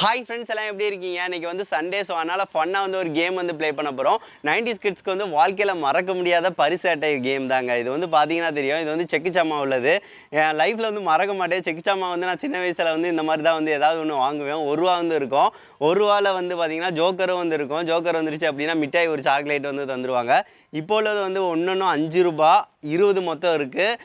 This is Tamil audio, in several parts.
ஹாய் ஃப்ரெண்ட்ஸ் எல்லாம் எப்படி இருக்கீங்க? இன்றைக்கி வந்து சண்டே, ஸோ அதனால் ஃபன்னாக வந்து ஒரு கேம் வந்து ப்ளே பண்ண போகிறோம். 90s கிட்ஸ்க்கு வந்து வாழ்க்கையில் மறக்க முடியாத பரிசு அட்டை கேம் தாங்க. இது வந்து பார்த்தீங்கன்னா தெரியும், இது வந்து செக்குச்சாமா உள்ளது. என் லைஃப்பில் வந்து மறக்க மாட்டேன். செக்குச்சாமா வந்து நான் சின்ன வயசில் வந்து இந்த மாதிரி தான் வந்து ஏதாவது ஒன்று வாங்குவேன். ₹1 வந்து இருக்கும். ₹1 வந்து பார்த்தீங்கன்னா ஜோக்கரும் வந்து இருக்கும். ஜோக்கர் வந்துருச்சு அப்படின்னா மிட்டாய் ஒரு சாக்லேட் வந்து தந்துடுவாங்க. இப்போ உள்ளது வந்து ஒன்றும் ₹5, 20 மொத்தம் இருக்குது.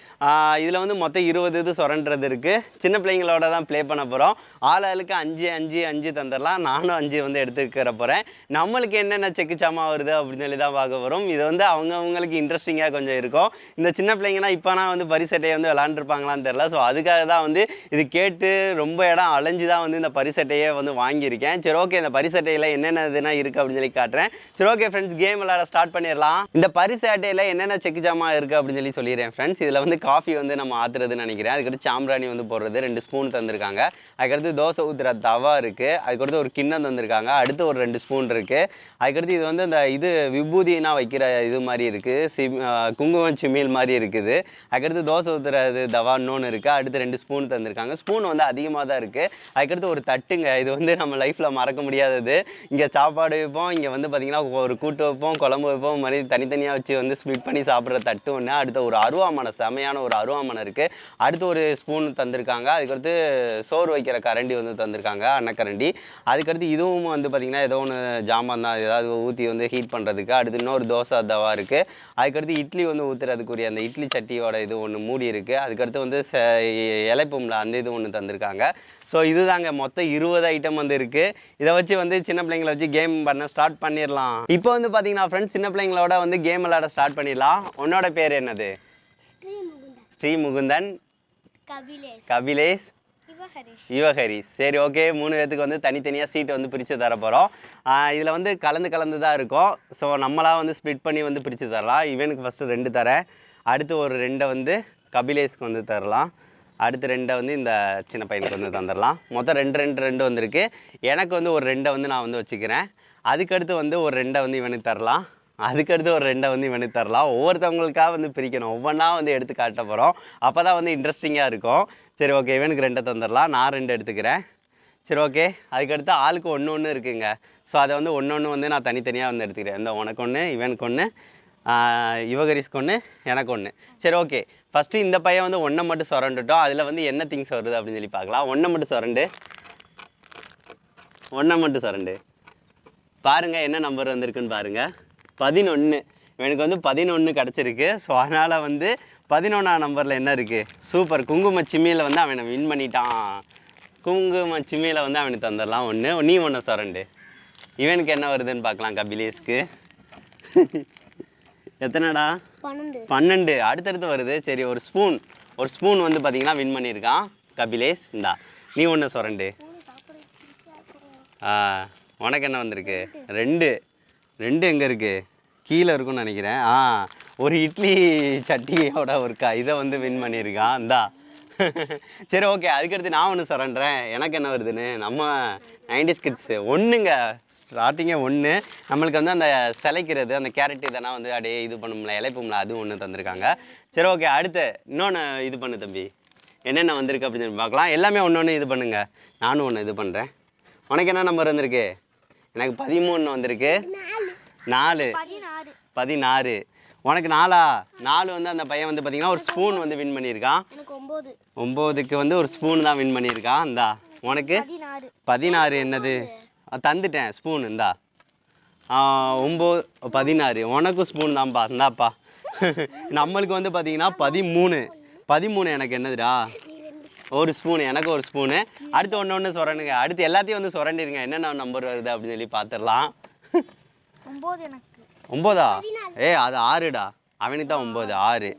இதில் வந்து மொத்தம் 20 இது சுரண்டுறது இருக்குது. சின்ன பிள்ளைங்களோட தான் ப்ளே பண்ண போகிறோம். ஆளுக்கு 5 தந்துடலாம். நானும் 5 வந்து எடுத்துக்கிற போகிறேன். நம்மளுக்கு என்னென்ன செக்குச்சாமா வருது அப்படின்னு சொல்லி தான் பார்க்க போகிறோம். இது வந்து அவங்கவுங்களுக்கு இன்ட்ரெஸ்டிங்காக கொஞ்சம் இருக்கும். இந்த சின்ன பிள்ளைங்கன்னா இப்போனா வந்து பரிசட்டையை வந்து விளாண்டுருப்பாங்களான்னு தெரில. ஸோ அதுக்காக தான் வந்து இது கேட்டு ரொம்ப இடம் அலைஞ்சு தான் வந்து இந்த பரிசட்டையை வந்து வாங்கியிருக்கேன். சரி ஓகே, இந்த பரிசட்டையில் என்னென்ன இதுனா இருக்குது அப்படின்னு சொல்லி காட்டுறேன். சரி ஓகே ஃப்ரெண்ட்ஸ், கேம் விளையாட ஸ்டார்ட் பண்ணிடலாம். இந்த பரிசு அட்டையில் என்னென்ன செக்குச்சாமா இருக்குது அப்படின்னு சொல்லி சொல்லிடுறேன் ஃப்ரெண்ட்ஸ். இதில் வந்து காஃபி வந்து நம்ம ஆற்றுறதுன்னு நினைக்கிறேன். அதுக்கடுத்து சாம்பிராணி வந்து போடுறது 2 ஸ்பூன் தந்திருக்காங்க. அதுக்கடுத்து தோசை ஊற்றுற தவா இருக்குது. அதுக்கடுத்து ஒரு கிண்ணம் தந்திருக்காங்க. அடுத்து ஒரு 2 ஸ்பூன் இருக்குது. அதுக்கடுத்து இது வந்து இந்த இது விபூதினா வைக்கிற இது மாதிரி இருக்குது, குங்குமம் சிமில் மாதிரி இருக்குது. அதுக்கடுத்து தோசை ஊற்றுறது தவா இன்னொன்று இருக்குது. அடுத்து 2 ஸ்பூன் தந்திருக்காங்க. ஸ்பூன் வந்து அதிகமாக தான் இருக்குது. அதுக்கடுத்து ஒரு தட்டுங்க. இது வந்து நம்ம லைஃப்பில் மறக்க முடியாதது. இங்கே சாப்பாடு வைப்போம், இங்கே வந்து பார்த்திங்கன்னா ஒரு கூட்டு வைப்போம், குழம்பு வைப்போம், மாதிரி தனித்தனியாக வச்சு வந்து ஸ்ப்ளிட் பண்ணி சாப்பிட்ற தட்டு ஒன்று. அடுத்து ஒரு அருவாமனை, செமையான ஒரு அருவாமனை இருக்குது. அடுத்து ஒரு ஸ்பூன் தந்திருக்காங்க. அதுக்கடுத்து சோறு வைக்கிற கரண்டி வந்து தந்திருக்காங்க, அன்னக்கரண்டி. அதுக்கடுத்து இதுவும் வந்து பார்த்திங்கன்னா ஏதோ ஒன்று ஜாமான் தான், ஏதாவது ஊற்றி வந்து ஹீட் பண்ணுறதுக்கு. அடுத்து இன்னொரு தோசை தவா இருக்குது. அதுக்கடுத்து இட்லி வந்து ஊற்றுறதுக்குரிய அந்த இட்லி சட்டியோட இது ஒன்று மூடி இருக்குது. அதுக்கடுத்து வந்து இலைப்பும்ல அந்த இது ஒன்று தந்திருக்காங்க. ஸோ இதுதாங்க மொத்தம் 20 ஐட்டம் வந்து இருக்குது. இதை வச்சு வந்து சின்ன பிள்ளைங்களை வச்சு கேம் பண்ண ஸ்டார்ட் பண்ணிடலாம். இப்போ வந்து பார்த்தீங்கன்னா ஃப்ரெண்ட்ஸ், சின்ன பிள்ளைங்களோட வந்து கேம் விளையாட ஸ்டார்ட் பண்ணிடலாம். உன்னோட பேர் என்னது? ஸ்ரீமுகுந்தன், கபிலேஷ், யுவஹரிஷ். சரி ஓகே, 3 பேர்த்துக்கு வந்து தனித்தனியாக சீட்டை வந்து பிரித்து தர போகிறோம். இதில் வந்து கலந்து தான் இருக்கும். ஸோ நம்மளாக வந்து ஸ்ப்ளிட் பண்ணி வந்து பிரித்து தரலாம். இவனுக்கு ஃபஸ்ட்டு 2 தரேன். அடுத்து ஒரு 2 வந்து கபிலேஷ்க்கு வந்து தரலாம். அடுத்து 2 வந்து இந்த சின்ன பையனுக்கு வந்து தந்துடலாம். மொத்தம் 2 வந்திருக்கு. எனக்கு வந்து ஒரு 2 வந்து நான் வந்து வச்சுக்கிறேன். அதுக்கடுத்து வந்து ஒரு 2 வந்து இவனுக்கு தரலாம். அதுக்கடுத்து ஒரு 2 வந்து இவனுக்கு தரலாம். ஒவ்வொருத்தவங்களுக்காக வந்து பிரிக்கணும். ஒவ்வொன்றா வந்து எடுத்து காட்ட போகிறோம். அப்போ தான் வந்து இன்ட்ரெஸ்டிங்காக இருக்கும். சரி ஓகே, இவனுக்கு 2 தந்துடலாம். நான் 2 எடுத்துக்கிறேன். சரி ஓகே, அதுக்கடுத்து ஆளுக்கு ஒன்று இருக்குங்க. ஸோ அதை வந்து ஒன்று வந்து நான் தனித்தனியாக வந்து எடுத்துக்கிறேன். இந்த உனக்கு ஒன்று, இவனுக்கு ஒன்று, யுவகரிஷ்க்கு ஒன்று, எனக்கு ஒன்று. சரி ஓகே, ஃபஸ்ட்டு இந்த பையன் வந்து 1 மட்டும் சுரண்டுட்டோம். அதில் வந்து என்ன திங்ஸ் வருது அப்படின்னு சொல்லி பார்க்கலாம். 1 மட்டும் சுரண்டு, 1 மட்டும் சுரண்டு. பாருங்கள் என்ன நம்பர் வந்திருக்குன்னு பாருங்கள், 11. எனக்கு வந்து 11 கிடச்சிருக்கு. ஸோ அதனால் வந்து 11ஆம் நம்பரில் என்ன இருக்குது? சூப்பர், குங்கும சிம்மியில் வந்து அவனை வின் பண்ணிட்டான். குங்கும சிம்மியில் வந்து அவனுக்கு தந்துடலாம் 1. நீ 1 சுரண்டு. இவனுக்கு என்ன வருதுன்னு பார்க்கலாம். கபிலேஷ்க்கு எத்தனைடா? 12. அடுத்தடுத்து வருது. சரி, ஒரு ஸ்பூன் வந்து பார்த்தீங்கன்னா வின் பண்ணியிருக்கான் கபிலேஷ். இந்தா நீ 1 சுரண்டு. உனக்கு என்ன வந்திருக்கு? 2 எங்கே இருக்குது? கீழே இருக்குன்னு நினைக்கிறேன். ஒரு இட்லி சட்டியோட ஒருக்கா இதை வந்து வின் பண்ணியிருக்கான். இந்தா சரி ஓகே, அதுக்கடுத்து நான் 1 சுரண்டுறேன். எனக்கு என்ன வருதுன்னு நம்ம 90s கிட்ஸு 1ங்க. ஸ்டார்டிங்கே 1. நம்மளுக்கு வந்து அந்த சிலைக்கிறது, அந்த கேரட் இதெல்லாம் வந்து அப்படியே இது பண்ணும்ல, இலைப்பும்ல, அது 1 தந்திருக்காங்க. சரி ஓகே, அடுத்து இன்னொன்று இது பண்ணு தம்பி. என்னென்ன வந்திருக்கு அப்படின்னு சொல்லி பார்க்கலாம். எல்லாமே ஒன்று இது பண்ணுங்க. நானும் 1 இது பண்ணுறேன். உனக்கு என்ன நம்பர் வந்திருக்கு? எனக்கு 13 வந்திருக்கு. 4, 16. உனக்கு 4 வந்து அந்த பையன் வந்து பார்த்தீங்கன்னா ஒரு ஸ்பூன் வந்து வின் பண்ணியிருக்கான். 9க்கு வந்து ஒரு ஸ்பூன் தான் வின் பண்ணியிருக்கான். இந்தா உனக்கு 16. என்னது தந்துட்டேன் ஸ்பூன். இந்தா 9, 16. உனக்கும் ஸ்பூன் தான்ப்பா. இந்தாப்பா நம்மளுக்கு வந்து பார்த்தீங்கன்னா 13. எனக்கு என்னதுடா? ஒரு ஸ்பூனு. எனக்கு ஒரு ஸ்பூனு. அடுத்து ஒன்று சுரண்டுங்க. அடுத்து எல்லாத்தையும் வந்து சுரண்டிருங்க. என்னென்ன நம்பர் வருது அப்படின்னு சொல்லி பார்த்துடலாம். 9ஆ? அது 6டா. அவனுக்கு தான் 9. 6.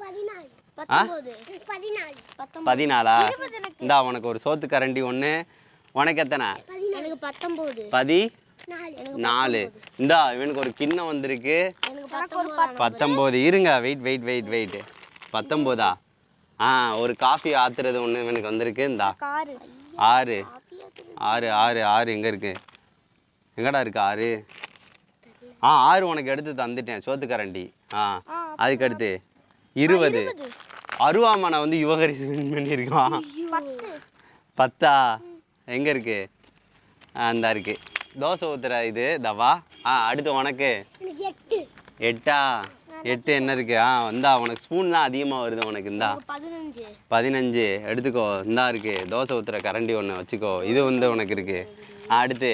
14. இந்தா உனக்கு ஒரு சோத்து கரண்டி 1. உனக்கு எத்தனை? 14. இந்தா இவனுக்கு ஒரு கிண்ணம் வந்திருக்கு. 19. இருங்க, வெயிட். 19ஆ? ஒரு காஃபி ஆத்துறது 1 இவனுக்கு வந்திருக்கு. இந்தா 6 எங்கே இருக்குது? எங்கடா இருக்குது 6? 6 உனக்கு எடுத்து தந்துட்டேன், சோத்துக்கரண்டி. அதுக்கடுத்து 20. அருவாமனை வந்து யுவகரிஷ் வின் பண்ணியிருக்கான். 10ஆ? எங்கே இருக்குது? அந்த இருக்குது தோசை ஊற்றுற இது தவா. அடுத்து உனக்கு 8. 8 என்ன இருக்குது? இந்தா உனக்கு ஸ்பூன் தான் அதிகமாக வருது உனக்கு. இந்தா 15 எடுத்துக்கோ. இந்தா இருக்குது தோசை ஊற்றுற கரண்டி ஒன்று வச்சுக்கோ. இது வந்து உனக்கு இருக்குது. அடுத்து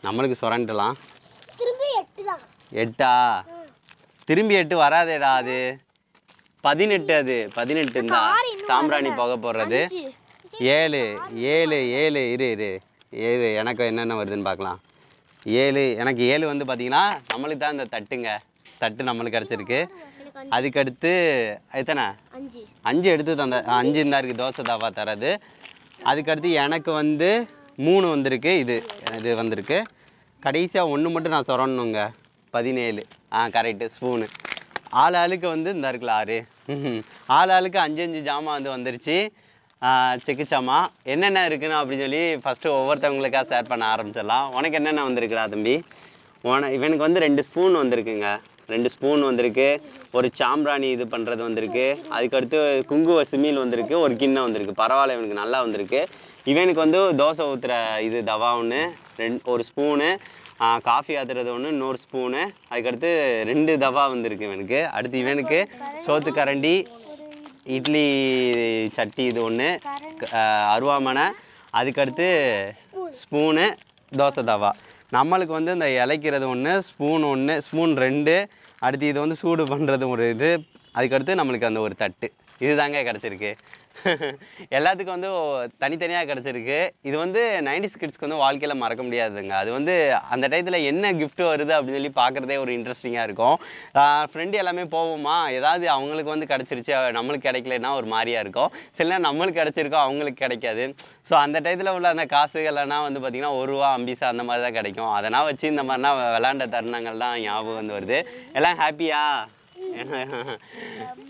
நம்மளுக்கு சுரண்டலாம். 8 திரும்பி 8 வராதேடா. அது 18. அது 18 தான் சாம்பிராணி புகை போடுறது. 7 இரு 7 எனக்கு என்னென்ன வருதுன்னு பார்க்கலாம். 7 எனக்கு 7 வந்து பார்த்தீங்கன்னா நம்மளுக்கு தான் இந்த தட்டு நம்மளுக்கு கிடச்சிருக்கு. அதுக்கடுத்து எத்தனை? 5 எடுத்து தந்த 5 தான் இருக்குது தோசை தவா தரது. அதுக்கடுத்து எனக்கு வந்து 3 வந்திருக்கு. இது வந்திருக்கு. கடைசியாக 1 மட்டும் நான் சொல்லணுங்க. 17. Correct spoon. ஆளுக்கு வந்து இந்த இருக்குல்ல 6. ஆளுக்கு 5 ஜாமான் வந்து வந்துருச்சு. செக்குச்சாமா என்னென்ன இருக்குன்னு அப்படின்னு சொல்லி ஃபஸ்ட்டு ஒவ்வொருத்தவங்களுக்காக ஷேர் பண்ண ஆரம்பிச்சிடலாம். உனக்கு என்னென்ன வந்திருக்குடா தம்பி? இவனுக்கு வந்து 2 ஸ்பூன் வந்திருக்குங்க. 2 ஸ்பூன் வந்திருக்கு. ஒரு சாம்பிராணி இது பண்ணுறது வந்திருக்கு. அதுக்கடுத்து குங்குவ சிமில் வந்திருக்கு. ஒரு கிண்ணம் வந்திருக்கு. பரவாயில்ல, இவனுக்கு நல்லா வந்திருக்கு. இவனுக்கு வந்து தோசை ஊற்றுற இது தவா ஒன்று, 1 ஸ்பூனு. காஃபி ஆத்துறது ஒன்று, இன்னொரு ஸ்பூனு. அதுக்கடுத்து 2 தவா வந்திருக்கு இவனுக்கு. அடுத்து இவனுக்கு சோத்து கரண்டி, இட்லி சட்டி இது ஒன்று, அருவாமனை. அதுக்கடுத்து ஸ்பூனு, தோசை தவா. நம்மளுக்கு வந்து இந்த இலைக்கிறது ஒன்று, ஸ்பூன் 1, ஸ்பூன் 2. அடுத்து இது வந்து சூடு பண்ணுறது ஒரு இது. அதுக்கடுத்து நம்மளுக்கு அந்த ஒரு தட்டு. இது தாங்க கிடச்சிருக்கு. எல்லாத்துக்கும் வந்து தனித்தனியாக கிடச்சிருக்கு. இது வந்து 90s கிட்ஸ்க்கு வந்து வாழ்க்கையில் மறக்க முடியாதுங்க. அது வந்து அந்த டயத்தில் என்ன கிஃப்ட் வருது அப்படின்னு சொல்லி பார்க்குறதே ஒரு இன்ட்ரெஸ்டிங்காக இருக்கும். ஃப்ரெண்டு எல்லாமே போவோமா, ஏதாவது அவங்களுக்கு வந்து கிடச்சிருச்சு நம்மளுக்கு கிடைக்கலன்னா ஒரு மாதிரியாக இருக்கும். சில நேரம் நம்மளுக்கு கிடச்சிருக்கோம் அவங்களுக்கு கிடைக்காது. ஸோ அந்த டயத்தில் உள்ள அந்த காசுகள்லாம் வந்து பார்த்திங்கன்னா 1 ரூபா 5 பைசா அந்த மாதிரி தான் கிடைக்கும். அதனால் வச்சு இந்த மாதிரினா விளாண்ட தருணங்கள் தான் ஞாபகம் வந்து வருது. எல்லாம் ஹாப்பியா?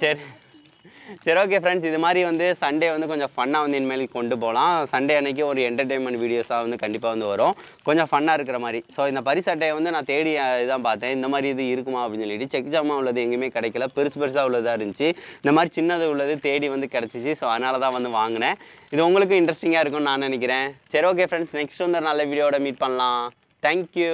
சரி ஓகே ஃப்ரெண்ட்ஸ், இது மாதிரி வந்து சண்டே வந்து கொஞ்சம் ஃபன்னாக வந்து இனிமேல் கொண்டு போகலாம். சண்டே அன்றைக்கி ஒரு என்டர்டெயின்மெண்ட் வீடியோஸாக வந்து கண்டிப்பாக வந்து வரும், கொஞ்சம் ஃபன்னாக இருக்கிற மாதிரி. ஸோ இந்த பரிசட்டையை வந்து நான் தேடி இதான் பார்த்தேன், இந்த மாதிரி இது இருக்குமா அப்படின்னு சொல்லிட்டு. செக் ஜாமா உள்ளது எங்கேயுமே கிடைக்கல, பெருசாக உள்ளதாக இருந்துச்சு. இந்த மாதிரி சின்னது உள்ளது தேடி வந்து கிடச்சிச்சு. ஸோ அதனால தான் வந்து வாங்கினேன். இது உங்களுக்கு இன்ட்ரெஸ்டிங்காக இருக்கும்னு நான் நினைக்கிறேன். சரி ஓகே ஃப்ரெண்ட்ஸ், நெக்ஸ்ட் வந்து ஒரு நல்ல வீடியோட மீட் பண்ணலாம். தேங்க்யூ.